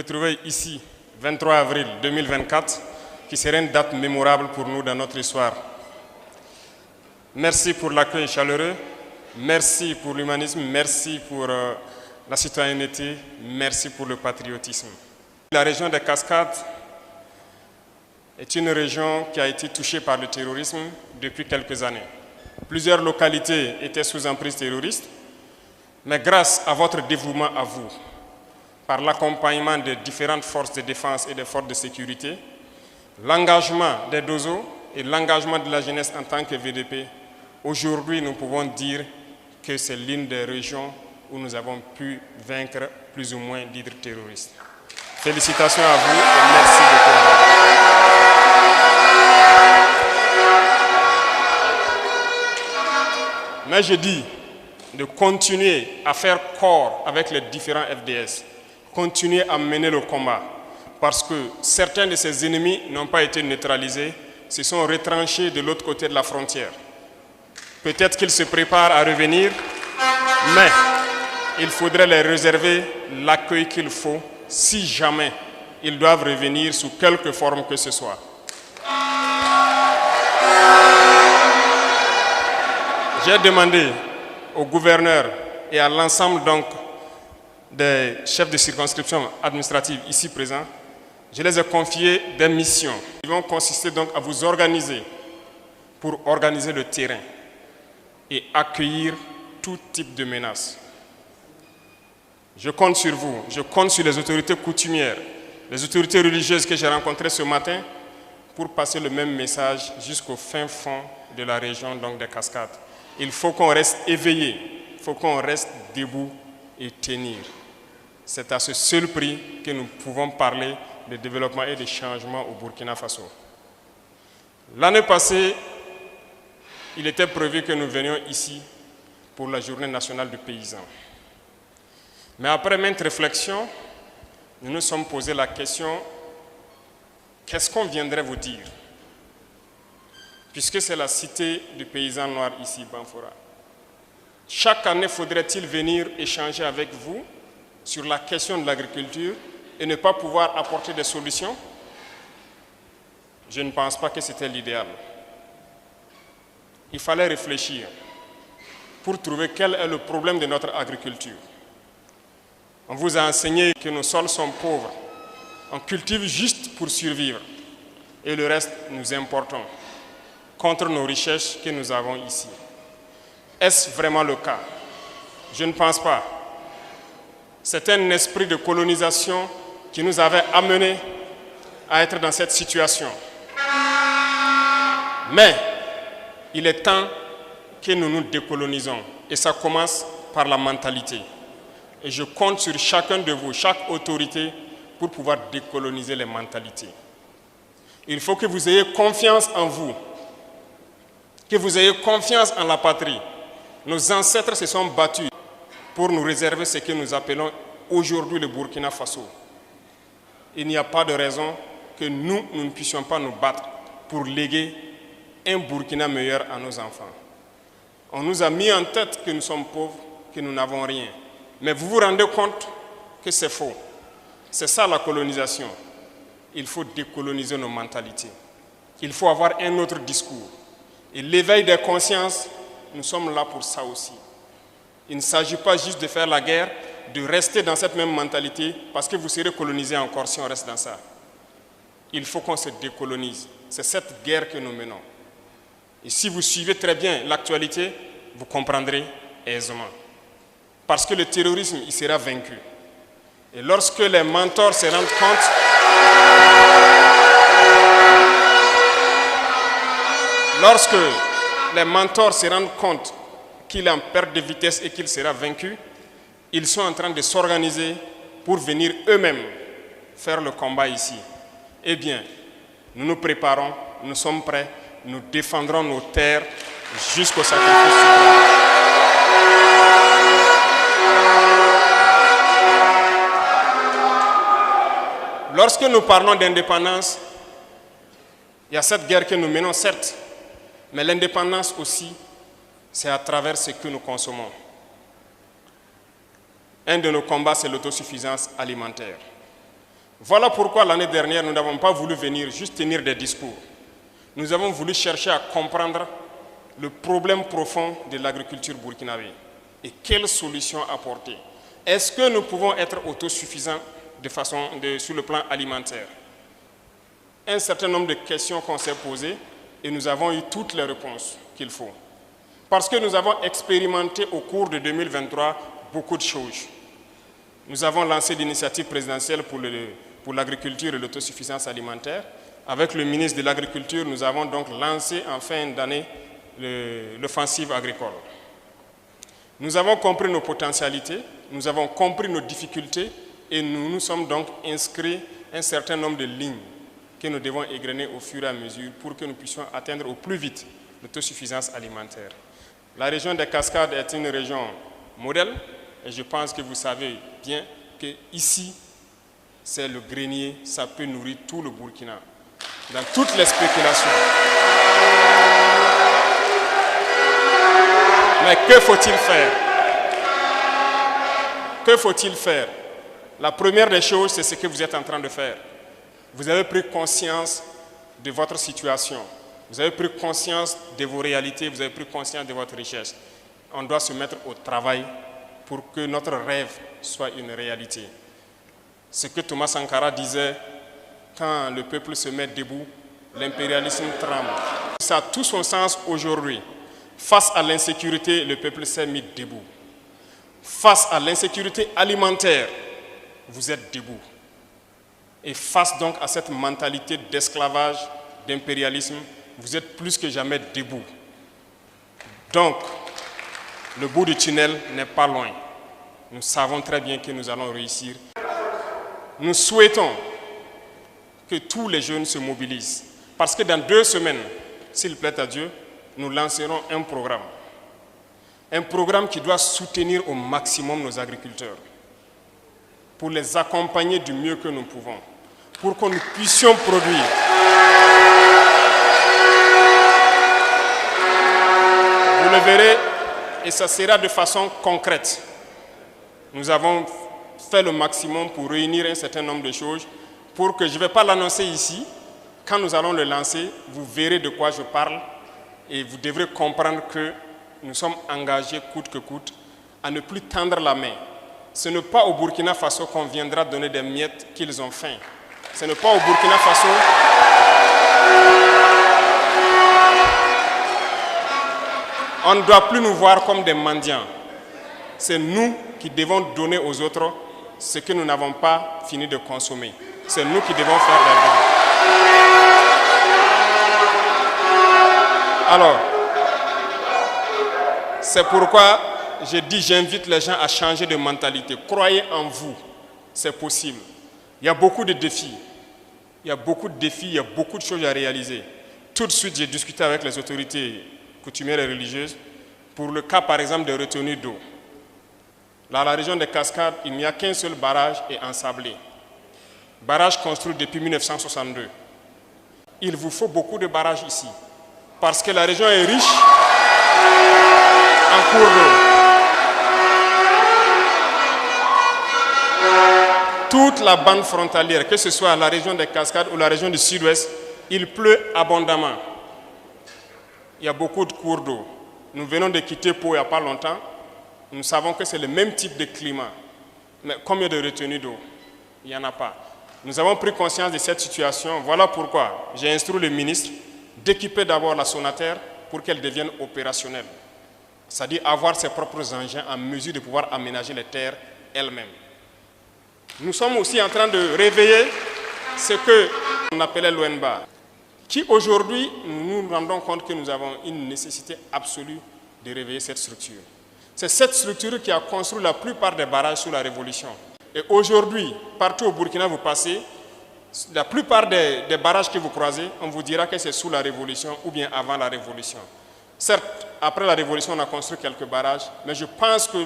retrouver ici, 23 avril 2024, qui serait une date mémorable pour nous dans notre histoire. Merci pour l'accueil chaleureux, merci pour l'humanisme, merci pour la citoyenneté, merci pour le patriotisme. La région des Cascades est une région qui a été touchée par le terrorisme depuis quelques années. Plusieurs localités étaient sous emprise terroriste, mais grâce à votre dévouement à vous, par l'accompagnement des différentes forces de défense et des forces de sécurité, l'engagement des DOSO et l'engagement de la jeunesse en tant que VDP, aujourd'hui nous pouvons dire que c'est l'une des régions où nous avons pu vaincre plus ou moins l'hydre terroriste. Félicitations à vous et merci beaucoup. Mais je dis de continuer à faire corps avec les différents FDS, continuer à mener le combat, parce que certains de ces ennemis n'ont pas été neutralisés, se sont retranchés de l'autre côté de la frontière. Peut-être qu'ils se préparent à revenir, mais il faudrait les réserver l'accueil qu'il faut si jamais ils doivent revenir sous quelque forme que ce soit. J'ai demandé au gouverneur et à l'ensemble donc des chefs de circonscription administrative ici présents, je les ai confié des missions qui vont consister donc à vous organiser pour organiser le terrain et accueillir tout type de menaces. Je compte sur vous, je compte sur les autorités coutumières, les autorités religieuses que j'ai rencontrées ce matin pour passer le même message jusqu'au fin fond de la région donc des Cascades. Il faut qu'on reste éveillé, il faut qu'on reste debout et tenir. C'est à ce seul prix que nous pouvons parler de développement et de changement au Burkina Faso. L'année passée, il était prévu que nous venions ici pour la journée nationale du paysan. Mais après maintes réflexions, nous nous sommes posé la question, qu'est-ce qu'on viendrait vous dire? Puisque c'est la cité du paysan noir ici, Banfora. Chaque année, faudrait-il venir échanger avec vous sur la question de l'agriculture et ne pas pouvoir apporter des solutions? Je ne pense pas que c'était l'idéal. Il fallait réfléchir pour trouver quel est le problème de notre agriculture. On vous a enseigné que nos sols sont pauvres. On cultive juste pour survivre et le reste, nous importons contre nos richesses que nous avons ici. Est-ce vraiment le cas? Je ne pense pas. C'est un esprit de colonisation qui nous avait amenés à être dans cette situation. Mais il est temps que nous nous décolonisons. Et ça commence par la mentalité. Et je compte sur chacun de vous, chaque autorité, pour pouvoir décoloniser les mentalités. Il faut que vous ayez confiance en vous, que vous ayez confiance en la patrie. Nos ancêtres se sont battus pour nous réserver ce que nous appelons aujourd'hui le Burkina Faso. Il n'y a pas de raison que nous ne puissions pas nous battre pour léguer un Burkina meilleur à nos enfants. On nous a mis en tête que nous sommes pauvres, que nous n'avons rien. Mais vous vous rendez compte que c'est faux. C'est ça la colonisation. Il faut décoloniser nos mentalités. Il faut avoir un autre discours. Et l'éveil des consciences, nous sommes là pour ça aussi. Il ne s'agit pas juste de faire la guerre, de rester dans cette même mentalité, parce que vous serez colonisés encore si on reste dans ça. Il faut qu'on se décolonise. C'est cette guerre que nous menons. Et si vous suivez très bien l'actualité, vous comprendrez aisément. Parce que le terrorisme, il sera vaincu. Et lorsque les mentors se rendent compte qu'il est en perte de vitesse et qu'il sera vaincu, ils sont en train de s'organiser pour venir eux-mêmes faire le combat ici. Eh bien, nous nous préparons, nous sommes prêts, nous défendrons nos terres jusqu'au sacrifice suprême. Lorsque nous parlons d'indépendance, il y a cette guerre que nous menons, certes, mais l'indépendance aussi, c'est à travers ce que nous consommons. Un de nos combats, c'est l'autosuffisance alimentaire. Voilà pourquoi l'année dernière, nous n'avons pas voulu venir juste tenir des discours. Nous avons voulu chercher à comprendre le problème profond de l'agriculture burkinabé et quelles solutions apporter. Est-ce que nous pouvons être autosuffisants sur le plan alimentaire? Un certain nombre de questions qu'on s'est posées et nous avons eu toutes les réponses qu'il faut. Parce que nous avons expérimenté au cours de 2023 beaucoup de choses. Nous avons lancé l'initiative présidentielle pour l'agriculture et l'autosuffisance alimentaire. Avec le ministre de l'Agriculture, nous avons donc lancé en fin d'année l'offensive agricole. Nous avons compris nos potentialités, nous avons compris nos difficultés et nous nous sommes donc inscrits un certain nombre de lignes que nous devons égrener au fur et à mesure pour que nous puissions atteindre au plus vite l'autosuffisance alimentaire. La région des Cascades est une région modèle et je pense que vous savez bien qu'ici, c'est le grenier, ça peut nourrir tout le Burkina, dans toutes les spéculations. Mais que faut-il faire? Que faut-il faire? La première des choses, c'est ce que vous êtes en train de faire. Vous avez pris conscience de votre situation. Vous avez pris conscience de vos réalités, vous avez pris conscience de votre richesse. On doit se mettre au travail pour que notre rêve soit une réalité. Ce que Thomas Sankara disait, quand le peuple se met debout, l'impérialisme tremble. Ça a tout son sens aujourd'hui. Face à l'insécurité, le peuple s'est mis debout. Face à l'insécurité alimentaire, vous êtes debout. Et face donc à cette mentalité d'esclavage, d'impérialisme, vous êtes plus que jamais debout. Donc, le bout du tunnel n'est pas loin. Nous savons très bien que nous allons réussir. Nous souhaitons que tous les jeunes se mobilisent. Parce que dans 2 semaines, s'il plaît à Dieu, nous lancerons un programme. Un programme qui doit soutenir au maximum nos agriculteurs. Pour les accompagner du mieux que nous pouvons. Pour que nous puissions produire. Vous le verrez, et ça sera de façon concrète. Nous avons fait le maximum pour réunir un certain nombre de choses pour que je ne vais pas l'annoncer ici. Quand nous allons le lancer, vous verrez de quoi je parle et vous devrez comprendre que nous sommes engagés coûte que coûte à ne plus tendre la main. Ce n'est pas au Burkina Faso qu'on viendra donner des miettes qu'ils ont faim. Ce n'est pas au Burkina Faso on ne doit plus nous voir comme des mendiants. C'est nous qui devons donner aux autres ce que nous n'avons pas fini de consommer. C'est nous qui devons faire les dons. Alors, c'est pourquoi je dis, j'invite les gens à changer de mentalité. Croyez en vous, c'est possible. Il y a beaucoup de défis. Il y a beaucoup de défis, il y a beaucoup de choses à réaliser. Tout de suite, j'ai discuté avec les autorités coutumières et religieuses pour le cas, par exemple, de retenue d'eau. Dans la région des Cascades, il n'y a qu'un seul barrage et ensablé. Barrage construit depuis 1962. Il vous faut beaucoup de barrages ici, parce que la région est riche en cours d'eau. Toute la bande frontalière, que ce soit la région des Cascades ou la région du Sud-Ouest, il pleut abondamment. Il y a beaucoup de cours d'eau. Nous venons de quitter Pau il n'y a pas longtemps. Nous savons que c'est le même type de climat. Mais combien de retenues d'eau? Il n'y en a pas. Nous avons pris conscience de cette situation. Voilà pourquoi j'ai instruit le ministre d'équiper d'abord la Sonaterre pour qu'elle devienne opérationnelle. C'est-à-dire avoir ses propres engins en mesure de pouvoir aménager les terres elles-mêmes. Nous sommes aussi en train de réveiller ce qu'on appelait l'ONBA, qui aujourd'hui, nous nous rendons compte que nous avons une nécessité absolue de réveiller cette structure. C'est cette structure qui a construit la plupart des barrages sous la Révolution. Et aujourd'hui, partout au Burkina, vous passez, la plupart des barrages que vous croisez, on vous dira que c'est sous la Révolution ou bien avant la Révolution. Certes, après la Révolution, on a construit quelques barrages, mais je pense que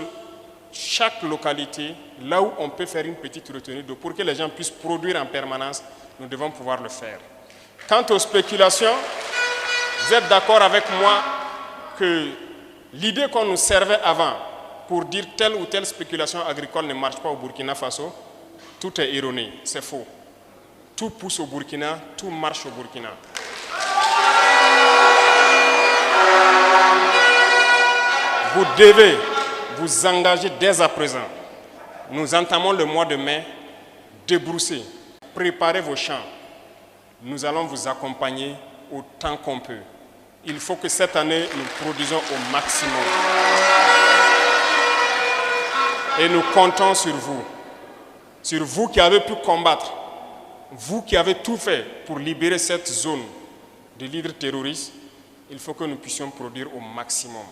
chaque localité, là où on peut faire une petite retenue d'eau pour que les gens puissent produire en permanence, nous devons pouvoir le faire. Quant aux spéculations, vous êtes d'accord avec moi que l'idée qu'on nous servait avant pour dire telle ou telle spéculation agricole ne marche pas au Burkina Faso, tout est erroné, c'est faux. Tout pousse au Burkina, tout marche au Burkina. Vous devez vous engager dès à présent. Nous entamons le mois de mai, débrousser, préparez vos champs. Nous allons vous accompagner autant qu'on peut. Il faut que cette année, nous produisons au maximum. Et nous comptons sur vous qui avez pu combattre, vous qui avez tout fait pour libérer cette zone de leaders terroristes. Il faut que nous puissions produire au maximum.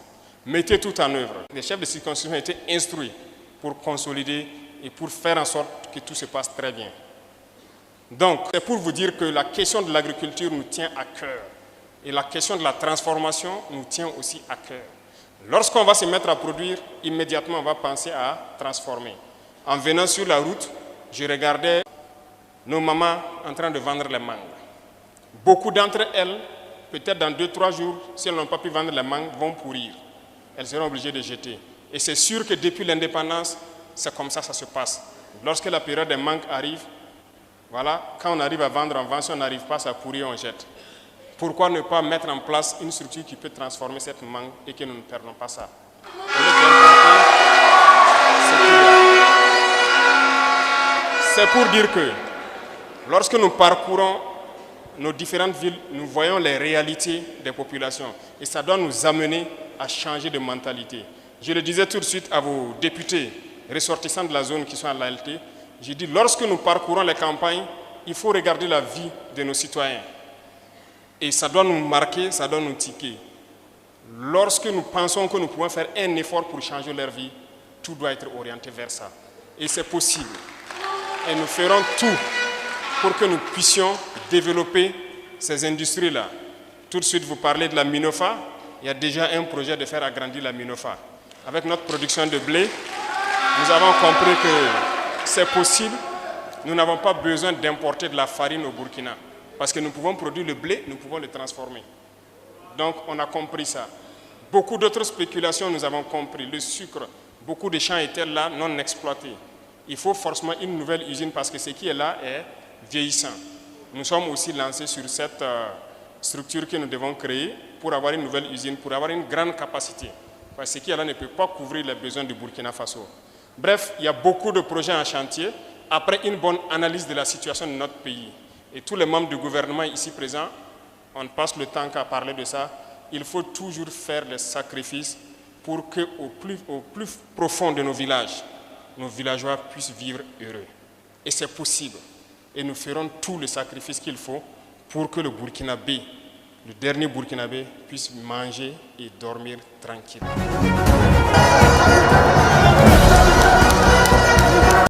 Mettez tout en œuvre. Les chefs de circonscription ont été instruits pour consolider et pour faire en sorte que tout se passe très bien. Donc, c'est pour vous dire que la question de l'agriculture nous tient à cœur. Et la question de la transformation nous tient aussi à cœur. Lorsqu'on va se mettre à produire, immédiatement on va penser à transformer. En venant sur la route, je regardais nos mamans en train de vendre les mangues. Beaucoup d'entre elles, peut-être dans 2-3 jours, si elles n'ont pas pu vendre les mangues, vont pourrir. Elles seront obligées de jeter. Et c'est sûr que depuis l'indépendance, c'est comme ça que ça se passe. Lorsque la période des mangues arrive, voilà, quand on arrive à vendre, on vend. Si on n'arrive pas, ça pourrit, on jette. Pourquoi ne pas mettre en place une structure qui peut transformer cette mangue et que nous ne perdons pas ça? C'est pour dire que lorsque nous parcourons nos différentes villes, nous voyons les réalités des populations. Et ça doit nous amener à changer de mentalité. Je le disais tout de suite à vos députés ressortissants de la zone qui sont à l'ALT. J'ai dit, lorsque nous parcourons les campagnes, il faut regarder la vie de nos citoyens. Et ça doit nous marquer, ça doit nous tiquer. Lorsque nous pensons que nous pouvons faire un effort pour changer leur vie, tout doit être orienté vers ça. Et c'est possible. Et nous ferons tout pour que nous puissions développer ces industries-là. Tout de suite, vous parlez de la Minofa. Il y a déjà un projet de faire agrandir la Minofa. Avec notre production de blé, nous avons compris que c'est possible. Nous n'avons pas besoin d'importer de la farine au Burkina. Parce que nous pouvons produire le blé, nous pouvons le transformer. Donc, on a compris ça. Beaucoup d'autres spéculations, nous avons compris. Le sucre, beaucoup de champs étaient là, non exploités. Il faut forcément une nouvelle usine parce que ce qui est là est vieillissant. Nous sommes aussi lancés sur cette structure que nous devons créer pour avoir une nouvelle usine, pour avoir une grande capacité. Parce que ce qui est là ne peut pas couvrir les besoins du Burkina Faso. Bref, il y a beaucoup de projets en chantier après une bonne analyse de la situation de notre pays. Et tous les membres du gouvernement ici présents, on ne passe le temps qu'à parler de ça. Il faut toujours faire les sacrifices pour qu'au plus profond de nos villageois puissent vivre heureux. Et c'est possible. Et nous ferons tout le sacrifice qu'il faut pour que le Burkinabé, le dernier Burkinabé, puisse manger et dormir tranquille.